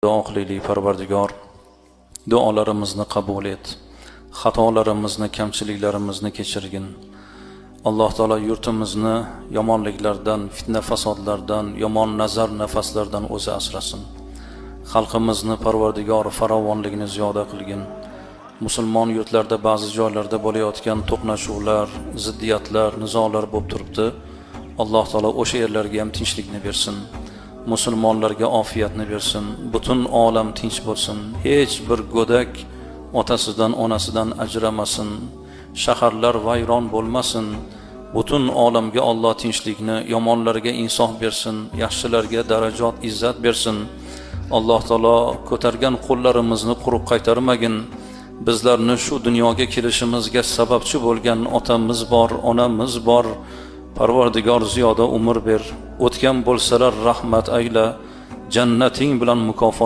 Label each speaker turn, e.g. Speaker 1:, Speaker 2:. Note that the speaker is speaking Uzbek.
Speaker 1: Duo qilaylik, Parvardigor, duolarimizni qabul et. Xatolarimizni, kamchiliklarimizni kechirgin. Alloh taolo yurtimizni yomonliklardan, fitna fasodlardan, yomon nazar nafaslardan o'zi asrasin. Xalqimizni Parvardigor farovonligini ziyoda qilgin. Musulmon yurtlarda ba'zi joylarda bo'layotgan to'qnashuvlar, ziddiyatlar, nizolar bo'lib turibdi. Alloh taolo o'sha yerlarga ham tinchlikni bersin. Musulmonlarga ofiyatni bersin. Butun olam tinch bo'lsin. Hech bir go'dak otasidan, onasidan ajramasin. Shaharlar vayron bo'lmasin. Butun olamga Alloh tinchlikni, yomonlarga insof bersin, yaxshilarga darajat, izzat bersin. Alloh taolo ko'targan qo'llarimizni quruq qaytarmagin. Bizlarni shu dunyoga kelishimizga sababchi bo'lgan otamiz bor, onamiz bor. Parvardigor ziyoda umr ber. O'tgan bo'lsalar rahmat ayla. Jannating bilan mukofot